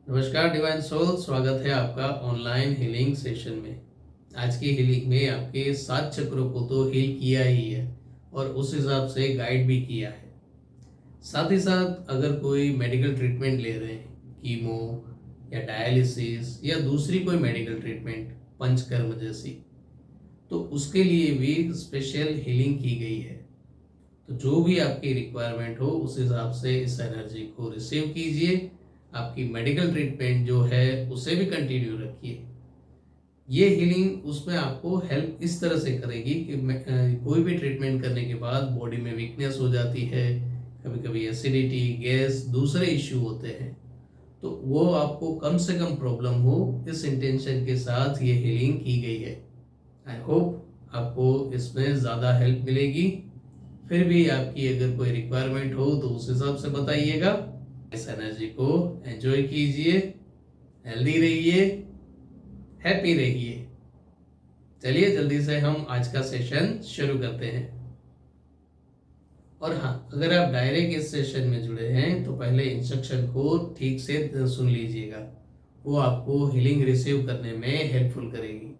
नमस्कार divine soul, स्वागत है आपका ऑनलाइन हीलिंग सेशन में। आज की हीलिंग में आपके 7 चक्रों को तो हील किया ही है और उस हिसाब से गाइड भी किया है। साथ ही साथ अगर कोई मेडिकल ट्रीटमेंट ले रहे हैं, कीमो या डायलिसिस या दूसरी कोई मेडिकल ट्रीटमेंट पंचकर्म जैसी, तो उसके लिए भी स्पेशल हीलिंग की गई है। तो जो भी आपकी रिक्वायरमेंट हो उस हिसाब से इस एनर्जी को रिसीव कीजिए। आपकी मेडिकल ट्रीटमेंट जो है उसे भी कंटिन्यू रखिए। ये हीलिंग उसमें आपको हेल्प इस तरह से करेगी कि कोई भी ट्रीटमेंट करने के बाद बॉडी में वीकनेस हो जाती है, कभी कभी एसिडिटी, गैस, दूसरे इश्यू होते हैं, तो वो आपको कम से कम प्रॉब्लम हो, इस इंटेंशन के साथ ये हीलिंग की गई है। आई होप आपको इसमें ज़्यादा हेल्प मिलेगी। फिर भी आपकी अगर कोई रिक्वायरमेंट हो तो उस हिसाब से बताइएगा। इस एनर्जी को एंजॉय कीजिए, हेल्दी रहिए, हैप्पी रहिए। चलिए जल्दी से हम आज का सेशन शुरू करते हैं। और हाँ, अगर आप डायरेक्ट इस सेशन में जुड़े हैं तो पहले इंस्ट्रक्शन को ठीक से सुन लीजिएगा, वो आपको हीलिंग रिसीव करने में हेल्पफुल करेगी।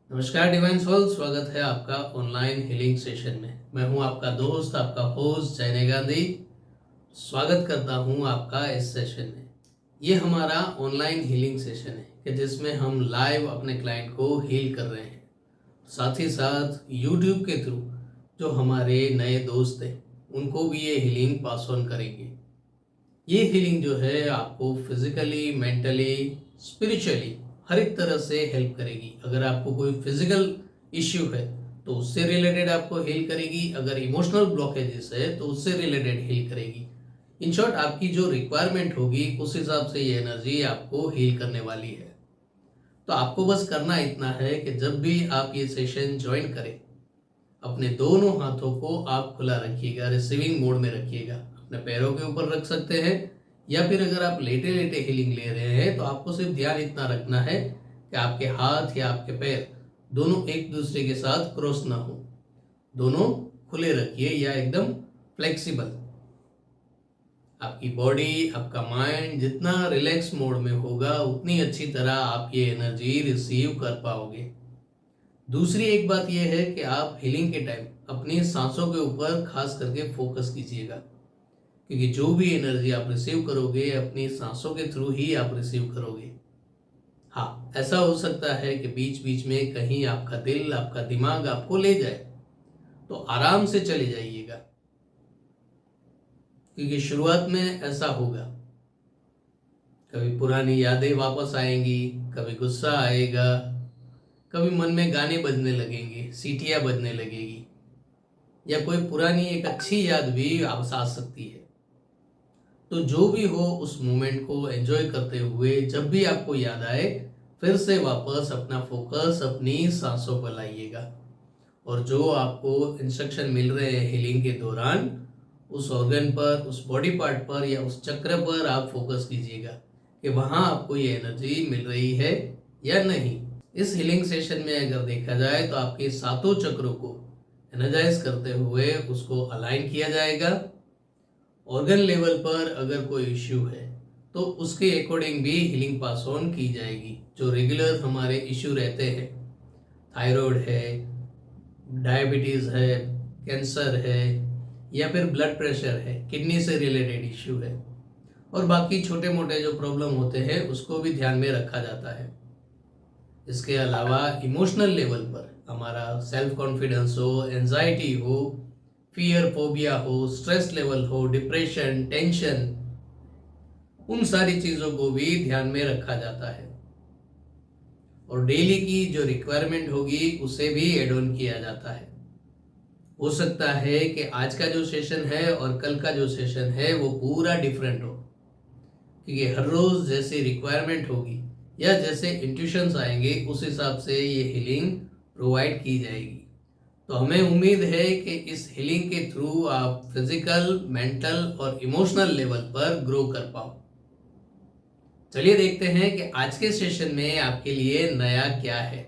नमस्कार डिवाइन सोल, स्वागत है आपका ऑनलाइन हीलिंग सेशन में। मैं हूं आपका दोस्त, आपका होस्ट जयने गांधी। स्वागत करता हूं आपका इस सेशन में। ये हमारा ऑनलाइन हीलिंग सेशन है कि जिसमें हम लाइव अपने क्लाइंट को हील कर रहे हैं। साथ ही साथ यूट्यूब के थ्रू जो हमारे नए दोस्त हैं उनको भी ये हीलिंग पास ऑन करेंगे। ये हीलिंग जो है आपको फिजिकली, मेंटली, स्पिरिचुअली हर एक तरह से हेल्प करेगी। अगर आपको कोई फिजिकल इश्यू है तो उससे रिलेटेड आपको हील करेगी, अगर इमोशनल ब्लॉकेजेस है तो उससे रिलेटेड हील करेगी। इन शॉर्ट आपकी जो रिक्वायरमेंट होगी उस हिसाब से ये एनर्जी आपको हील करने वाली है। तो आपको बस करना इतना है कि जब भी आप ये सेशन ज्वाइन करें, अपने दोनों हाथों को आप खुला रखिएगा, रिसीविंग मोड में रखिएगा। अपने पैरों के ऊपर रख सकते हैं या फिर अगर आप लेटे लेटे हीलिंग ले रहे हैं तो आपको सिर्फ ध्यान इतना रखना है कि आपके हाथ या आपके पैर दोनों एक दूसरे के साथ क्रॉस ना हो। दोनों खुले रखिए या एकदम फ्लेक्सिबल। आपकी बॉडी, आपका माइंड जितना रिलैक्स मोड में होगा उतनी अच्छी तरह आप ये एनर्जी रिसीव कर पाओगे। दूसरी एक बात यह है कि आप हीलिंग के टाइम अपनी सांसों के ऊपर खास करके फोकस कीजिएगा, क्योंकि जो भी एनर्जी आप रिसीव करोगे अपनी सांसों के थ्रू ही आप रिसीव करोगे। हाँ, ऐसा हो सकता है कि बीच बीच में कहीं आपका दिल, आपका दिमाग आपको ले जाए, तो आराम से चले जाइएगा, क्योंकि शुरुआत में ऐसा होगा। कभी पुरानी यादें वापस आएंगी, कभी गुस्सा आएगा, कभी मन में गाने बजने लगेंगे, सीटियां बजने लगेगी, या कोई पुरानी एक अच्छी याद भी आपस आ सकती है। तो जो भी हो उस मोमेंट को एंजॉय करते हुए जब भी आपको याद आए फिर से वापस अपना फोकस अपनी सांसों पर लाइएगा। और जो आपको इंस्ट्रक्शन मिल रहे हैं हीलिंग के दौरान, उस ऑर्गन पर, उस बॉडी पार्ट पर या उस चक्र पर आप फोकस कीजिएगा कि वहाँ आपको ये एनर्जी मिल रही है या नहीं। इस हीलिंग सेशन में अगर देखा जाए तो आपके 7 चक्रों को एनर्जाइज करते हुए उसको अलाइन किया जाएगा। ऑर्गन लेवल पर अगर कोई इश्यू है तो उसके अकॉर्डिंग भी हीलिंग पास ऑन की जाएगी। जो रेगुलर हमारे इश्यू रहते हैं, थायराइड है, डायबिटीज़ है, कैंसर है, या फिर ब्लड प्रेशर है, किडनी से रिलेटेड इश्यू है, और बाकी छोटे मोटे जो प्रॉब्लम होते हैं उसको भी ध्यान में रखा जाता है। इसके अलावा इमोशनल लेवल पर हमारा सेल्फ कॉन्फिडेंस हो, एंजाइटी हो, फियर, फोबिया हो, स्ट्रेस लेवल हो, डिप्रेशन, टेंशन, उन सारी चीज़ों को भी ध्यान में रखा जाता है। और डेली की जो रिक्वायरमेंट होगी उसे भी एड ऑन किया जाता है। हो सकता है कि आज का जो सेशन है और कल का जो सेशन है वो पूरा डिफरेंट हो, क्योंकि हर रोज़ जैसी रिक्वायरमेंट होगी या जैसे इंट्यूशंस आएंगे उस हिसाब से ये हीलिंग प्रोवाइड की जाएगी। तो हमें उम्मीद है कि इस हीलिंग के थ्रू आप फिजिकल, मेंटल और इमोशनल लेवल पर ग्रो कर पाओ। चलिए देखते हैं कि आज के सेशन में आपके लिए नया क्या है।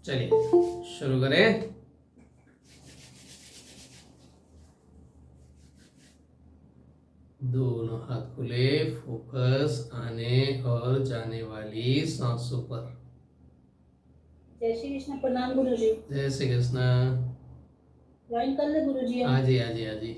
चलिए शुरू करें। दोनों हाथ खुले, फोकस आने और जाने वाली सांसों पर। जय श्री कृष्ण। प्रणाम गुरुजी। जय श्री कृष्ण। ज्वाइन कर ले गुरुजी। हाँ जी, हाँ जी, हाँ जी।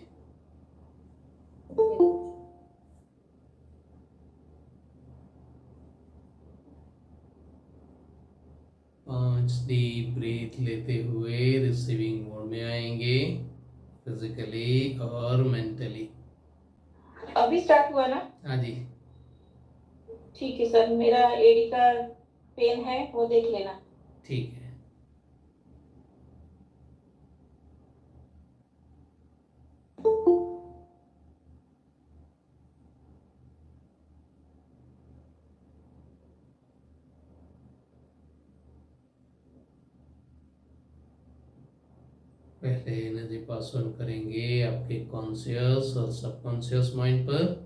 पांच डीप ब्रीथ लेते हुए रिसीविंग मोड में आएंगे, फिजिकली और मेंटली। अभी स्टार्ट हुआ ना? हाँ जी। ठीक है सर, मेरा एडी का पेन है, वो देख लेना। ठीक है। पहले एनर्जी पास ऑन करेंगे आपके कॉन्शियस और सबकॉन्शियस माइंड पर।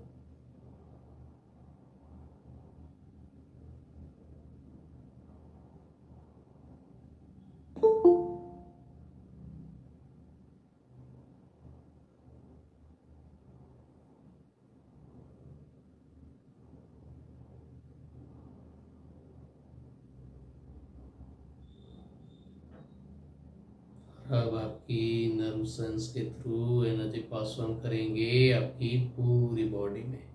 अब आपकी नर्व सेंस के थ्रू एनर्जी पास ऑन करेंगे आपकी पूरी बॉडी में।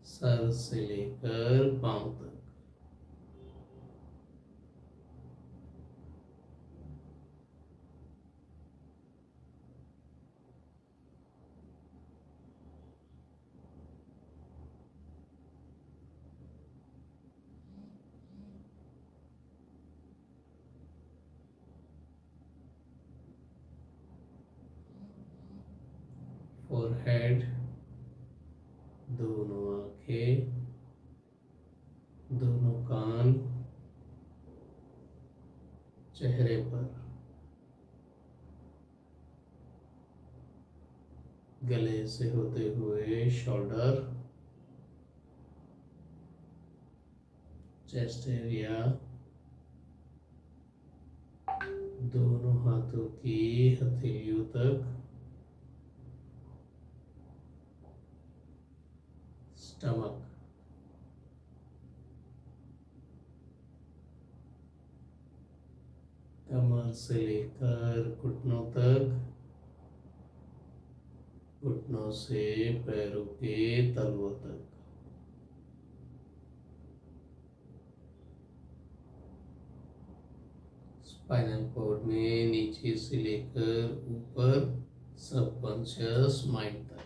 सर से लेकर पांव तक। फोरहेड, दोनों आंखें, दोनों कान, चेहरे पर, गले से होते हुए शोल्डर, चेस्ट एरिया, दोनों हाथों की हथेलियों तक, स्टमक, कमर से लेकर घुटनों तक, घुटनों से पैरों के तलवों तक। स्पाइनल कॉर्ड में नीचे से लेकर ऊपर सबकॉन्शियस माइंड तक।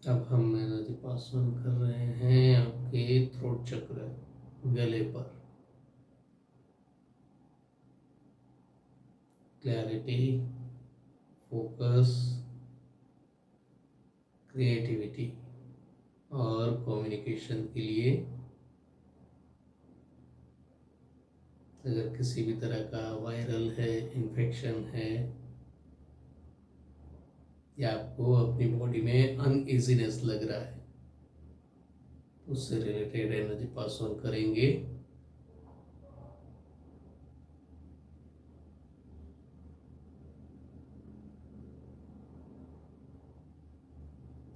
अब हम एनर्जी पास ऑन कर रहे हैं आपके थ्रोट चक्र, गले पर। क्लैरिटी, फोकस, क्रिएटिविटी और कम्युनिकेशन के लिए। अगर किसी भी तरह का वायरल है, इन्फेक्शन है, या आपको अपनी बॉडी में अनइजीनेस लग रहा है, उससे रिलेटेड एनर्जी पास ऑन करेंगे।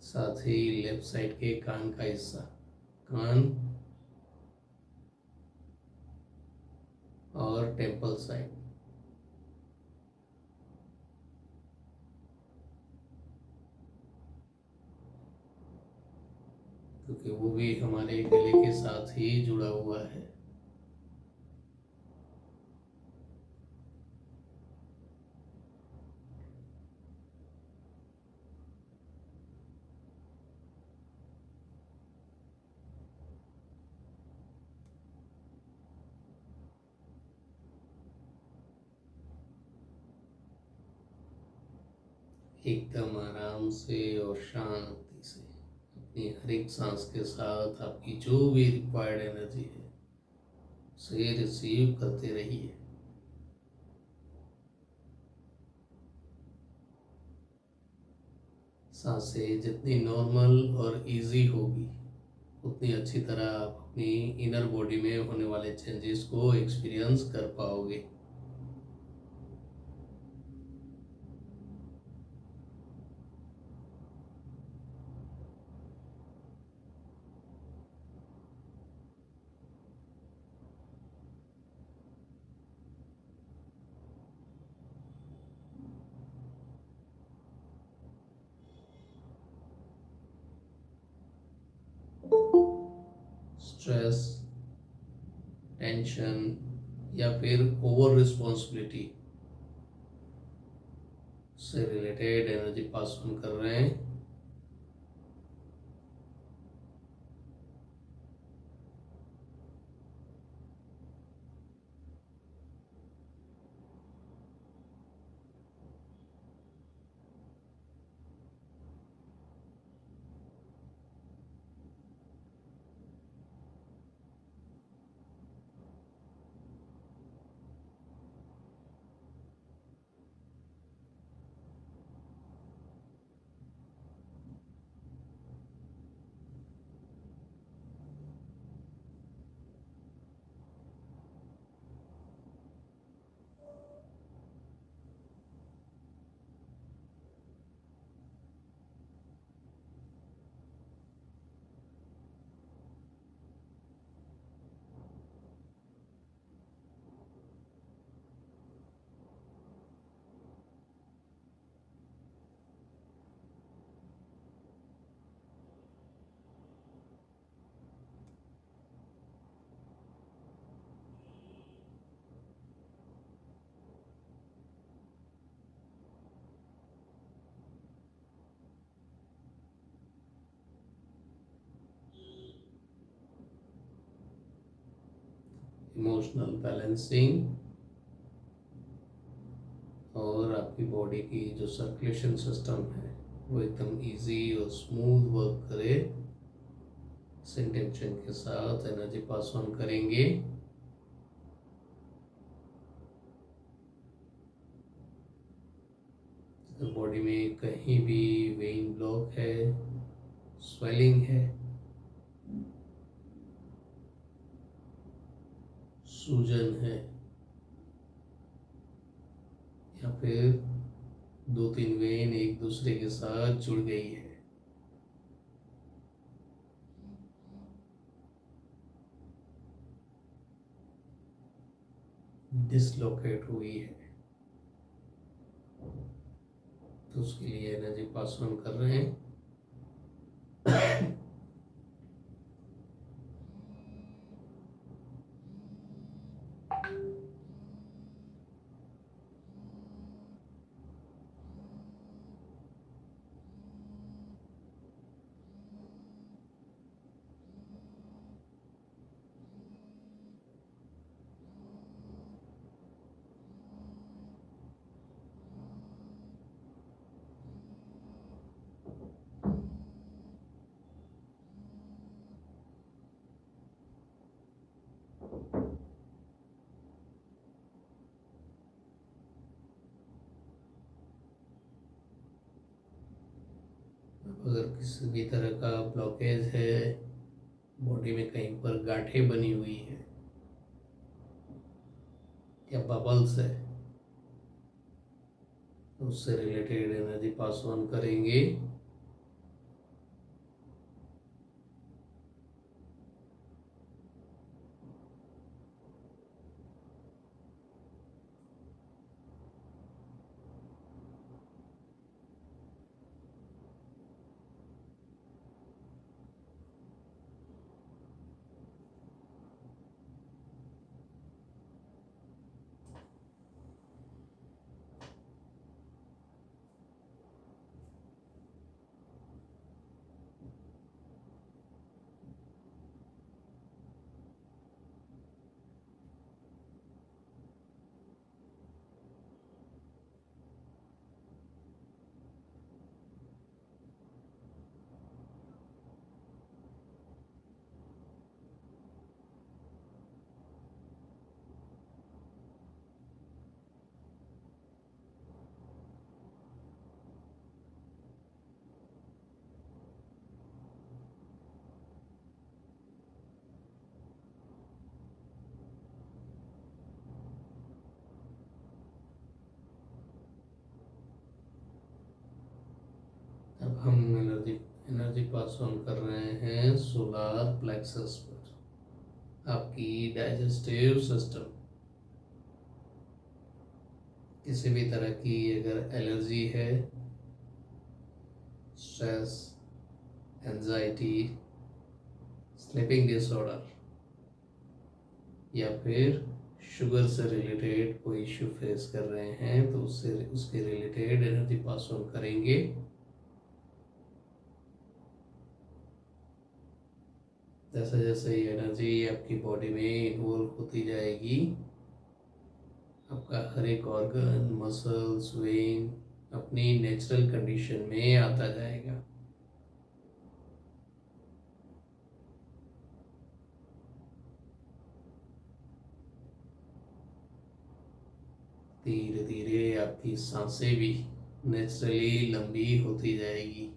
साथ ही लेफ्ट साइड के कान का हिस्सा, कान और टेम्पल साइड, क्योंकि वो भी हमारे गले के साथ ही जुड़ा हुआ है। एकदम आराम से और शांति से अपनी हर एक सांस के साथ आपकी जो भी रिक्वायर्ड एनर्जी है उसे रिसीव करते रहिए। सांसें जितनी नॉर्मल और इजी होगी उतनी अच्छी तरह आप अपनी इनर बॉडी में होने वाले चेंजेस को एक्सपीरियंस कर पाओगे। स्ट्रेस, टेंशन या फिर ओवर रिस्पॉन्सिबिलिटी से रिलेटेड एनर्जी पास ऑन कर रहे हैं। इमोशनल बैलेंसिंग और आपकी बॉडी की जो सर्कुलेशन सिस्टम है वो एकदम इजी और स्मूथ वर्क करे। इस इंटेंशन के साथ एनर्जी पास ऑन करेंगे। अगर बॉडी में कहीं भी वेन ब्लॉक है, स्वेलिंग है, सूजन है या फिर दो तीन वेन एक दूसरे के साथ जुड़ गई है, डिसलोकेट हुई है, तो उसके लिए एनर्जी पास ऑन कर रहे हैं। अगर किसी भी तरह का ब्लॉकेज है, बॉडी में कहीं पर गांठें बनी हुई है या बबल्स है, तो उससे रिलेटेड एनर्जी पास ऑन करेंगे। अब हम एनर्जी पास ऑन कर रहे हैं सोलर प्लेक्सस पर। आपकी डाइजेस्टिव सिस्टम, किसी भी तरह की अगर एलर्जी है, स्ट्रेस, एंजाइटी, स्लीपिंग डिसऑर्डर या फिर शुगर से रिलेटेड कोई इश्यू फेस कर रहे हैं तो उसके रिलेटेड एनर्जी पास ऑन करेंगे। जैसे जैसे ये एनर्जी आपकी बॉडी में इन्वॉल्व होती जाएगी, आपका हर एक ऑर्गन, मसल्स, वेन अपनी नेचुरल कंडीशन में आता जाएगा। धीरे धीरे आपकी सांसें भी नेचुरली लंबी होती जाएगी।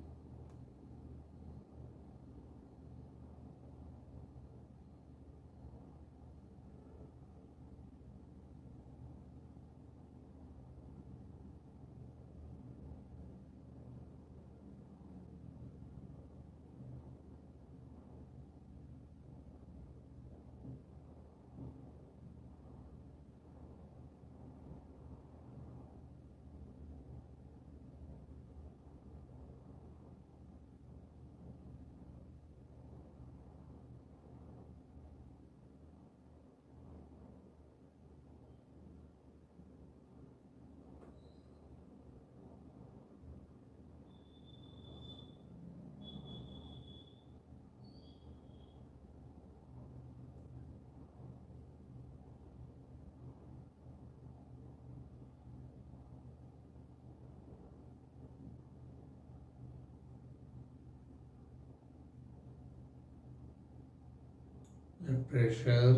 Blood pressure,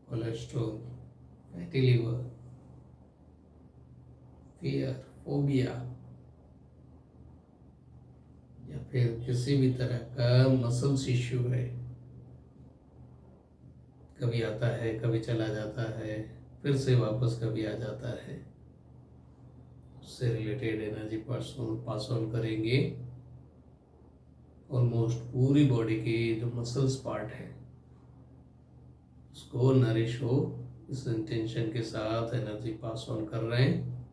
cholesterol, fatty liver, fear, phobia या फिर किसी भी तरह का मसल्स इश्यू है, कभी आता है, कभी चला जाता है, फिर से वापस कभी आ जाता है, उससे रिलेटेड एनर्जी पास ऑन करेंगे। ऑलमोस्ट पूरी बॉडी के जो मसल्स पार्ट है उसको नरिश हो, इस इंटेंशन के साथ एनर्जी पास ऑन कर रहे हैं।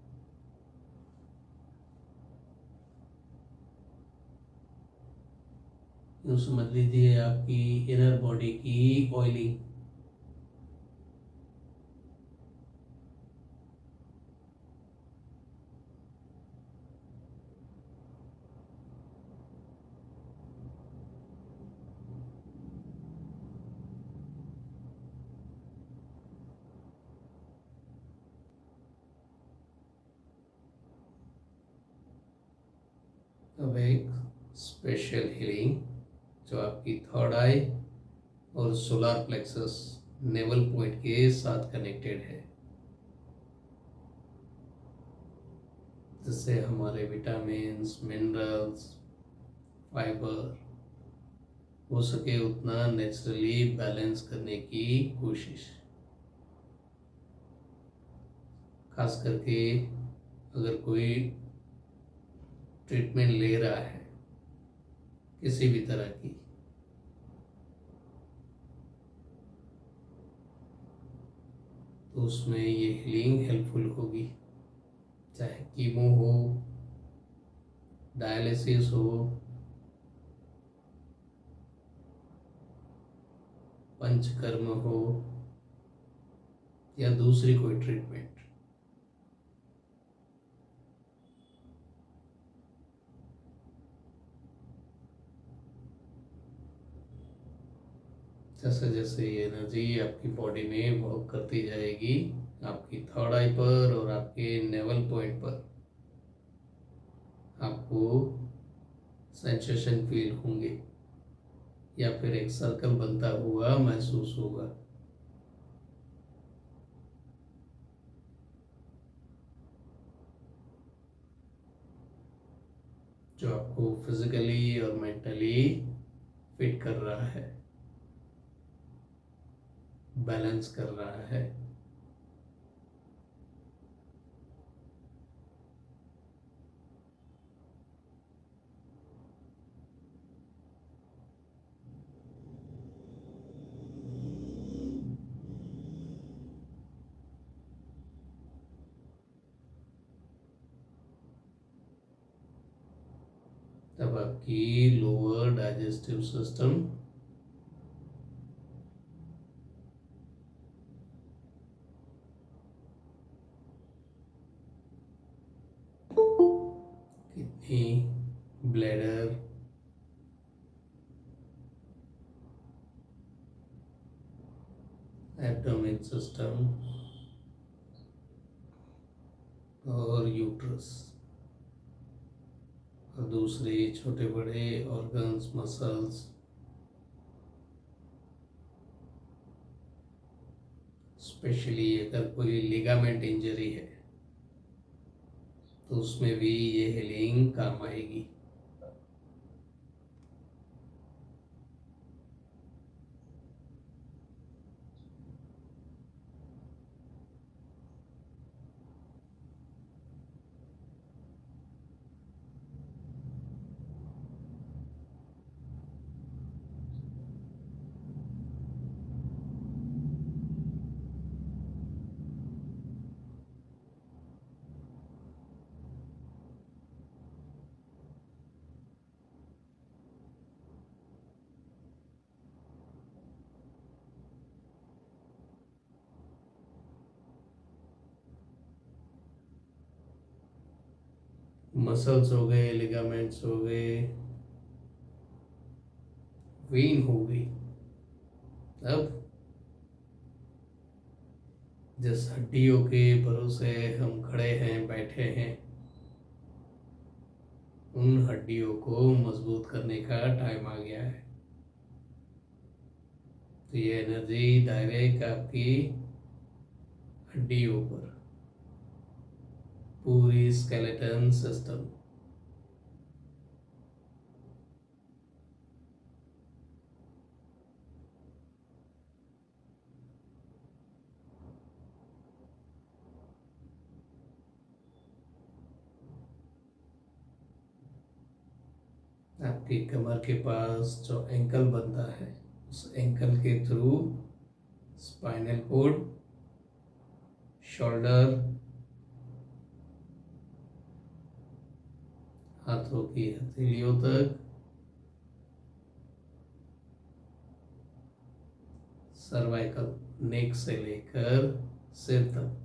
यूँ समझ लीजिए आपकी इनर बॉडी की ऑयलिंग। अब एक स्पेशल हीलिंग जो आपकी थर्ड आई और सोलर प्लेक्सस नेवल पॉइंट के साथ कनेक्टेड है, जिससे हमारे विटामिन्स, मिनरल्स, फाइबर हो सके उतना नेचुरली बैलेंस करने की कोशिश। खास करके अगर कोई ट्रीटमेंट ले रहा है किसी भी तरह की, तो उसमें ये हीलिंग हेल्पफुल होगी। चाहे कीमो हो, डायलिसिस हो, पंचकर्म हो या दूसरी कोई ट्रीटमेंट। जैसे जैसे ये एनर्जी आपकी बॉडी में वर्क करती जाएगी, आपकी थर्ड आई पर और आपके नेवल पॉइंट पर आपको सेंसेशन फील होंगे या फिर एक सर्कल बनता हुआ महसूस होगा। जो आपको फिजिकली और मेंटली फिट कर रहा है, बैलेंस कर रहा है। तब आपकी lower digestive system kidney, bladder, abdomen system और यूट्रस और दूसरे छोटे बड़े ऑर्गन्स, मसल्स, स्पेशली अगर कोई लिगामेंट इंजरी है तो उसमें भी ये हीलिंग काम आएगी। मसल्स हो गए, लिगामेंट्स हो गए, वेन हो गई। अब जिस हड्डियों के भरोसे हम खड़े हैं, बैठे हैं, उन हड्डियों को मजबूत करने का टाइम आ गया है। तो ये एनर्जी डायरेक्ट आपकी हड्डियों पर, पूरी स्केलेटन सिस्टम, आपकी कमर के पास जो एंकल बनता है, उस एंकल के थ्रू स्पाइनल कोड, शोल्डर, हाथों की हथेलियों तक, सर्वाइकल, नेक से लेकर सिर तक,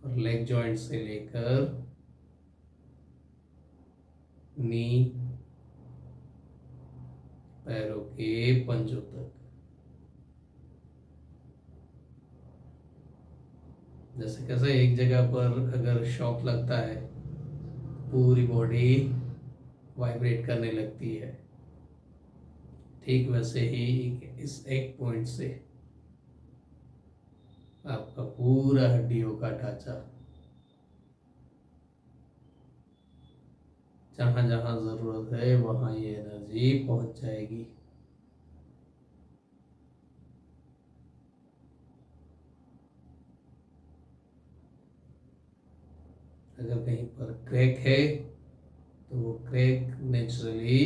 और लेग जॉइंट से लेकर नी, पैरों के पंजों तक। जैसे कैसे एक जगह पर अगर शॉक लगता है, पूरी बॉडी वाइब्रेट करने लगती है, ठीक वैसे ही इस एक पॉइंट से आपका पूरा हड्डियों का ढांचा, जहां जहां जरूरत है वहां ये एनर्जी पहुंच जाएगी। अगर कहीं पर क्रैक है तो वो क्रैक नेचुरली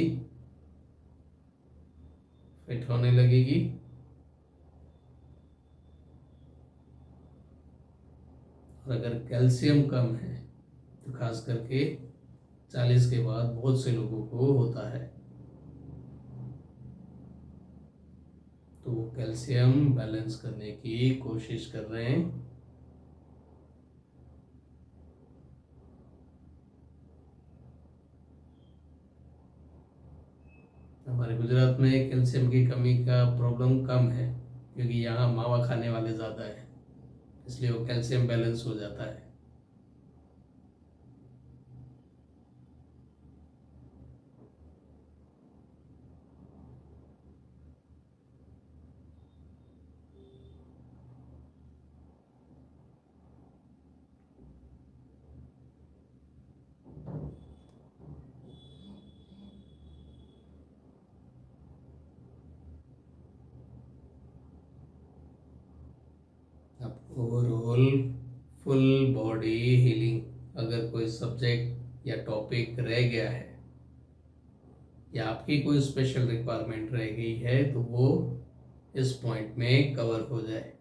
फिट होने लगेगी, और अगर कैल्शियम कम है तो खास करके 40 के बाद बहुत से लोगों को होता है, तो वो कैल्शियम बैलेंस करने की कोशिश कर रहे हैं। हमारे गुजरात में कैल्शियम की कमी का प्रॉब्लम कम है, क्योंकि यहाँ मावा खाने वाले ज़्यादा हैं, इसलिए वो कैल्शियम बैलेंस हो जाता है। अब ओवरऑल फुल बॉडी हीलिंग, अगर कोई सब्जेक्ट या टॉपिक रह गया है या आपकी कोई स्पेशल रिक्वायरमेंट रह गई है तो वो इस पॉइंट में कवर हो जाए।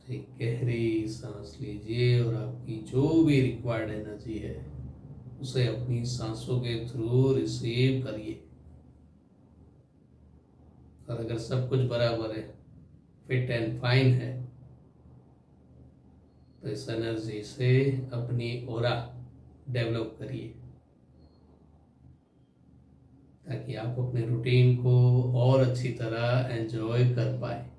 एक गहरी सांस लीजिए और आपकी जो भी रिक्वायर्ड एनर्जी है उसे अपनी सांसों के थ्रू रिसीव करिए। और अगर सब कुछ बराबर है, फिट एंड फाइन है, तो इस एनर्जी से अपनी ऑरा डेवलप करिए ताकि आप अपने रूटीन को और अच्छी तरह एंजॉय कर पाए।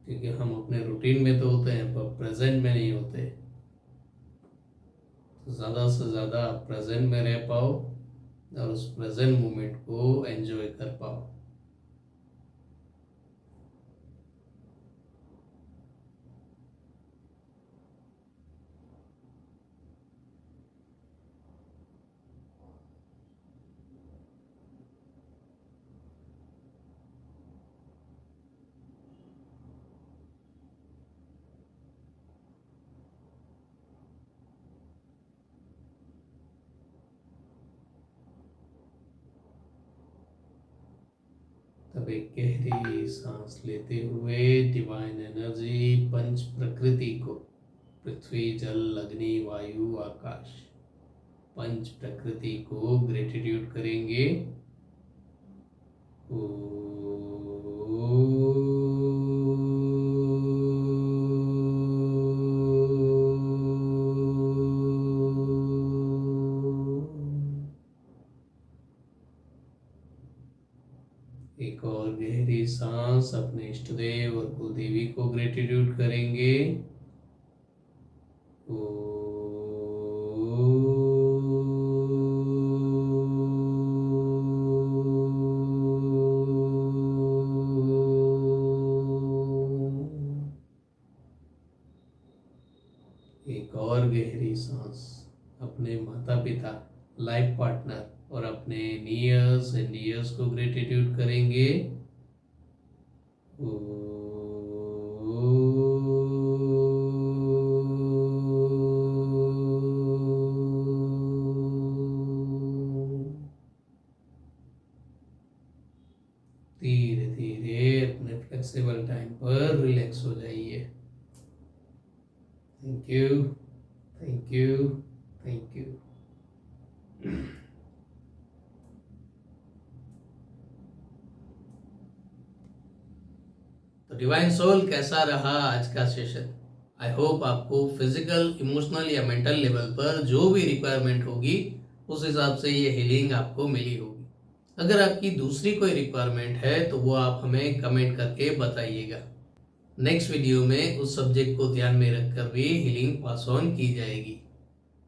क्योंकि हम अपने रूटीन में तो होते हैं पर प्रेजेंट में नहीं होते। तो ज़्यादा से ज़्यादा प्रेजेंट में रह पाओ और उस प्रेजेंट मोमेंट को एंजॉय कर पाओ। तब एक गहरी सांस लेते हुए डिवाइन एनर्जी पंच प्रकृति को, पृथ्वी, जल, अग्नि, वायु, आकाश, पंच प्रकृति को ग्रेटिट्यूड करेंगे। एक और गहरी सांस अपने इष्ट देव और कुलदेवी को ग्रेटिट्यूड करेंगे। एक और गहरी सांस अपने माता पिता, लाइफ पार्टनर और अपने नियर्स एंड डियर्स को ग्रेटिट्यूड करेंगे। धीरे धीरे अपने फ्लेक्सिबल टाइम पर रिलैक्स हो जाइए। Thank you, thank you, thank you. तो डिवाइन सोल, कैसा रहा आज का सेशन? आई होप आपको फिजिकल, इमोशनल या मेंटल लेवल पर जो भी रिक्वायरमेंट होगी उस हिसाब से ये हीलिंग आपको मिली होगी। अगर आपकी दूसरी कोई रिक्वायरमेंट है तो वो आप हमें कमेंट करके बताइएगा। नेक्स्ट वीडियो में उस सब्जेक्ट को ध्यान में रखकर भी हीलिंग पास ऑन की जाएगी।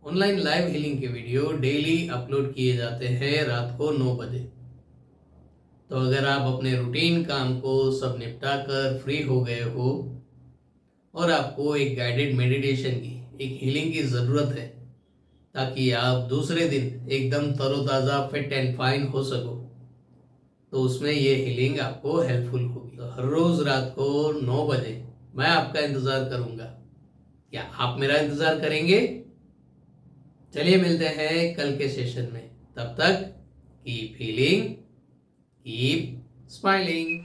ऑनलाइन लाइव हीलिंग के वीडियो डेली अपलोड किए जाते हैं रात को 9 बजे। तो अगर आप अपने रूटीन काम को सब निपटा कर फ्री हो गए हो और आपको एक गाइडेड मेडिटेशन की, एक हीलिंग की ज़रूरत है ताकि आप दूसरे दिन एकदम तरोताज़ा, फिट एंड फाइन हो सको, तो उसमें ये हीलिंग आपको हेल्पफुल होगी। तो हर रोज़ रात को 9 बजे मैं आपका इंतज़ार करूँगा। क्या आप मेरा इंतज़ार करेंगे? चलिए मिलते हैं कल के सेशन में। तब तक कीप हीलिंग, कीप स्माइलिंग।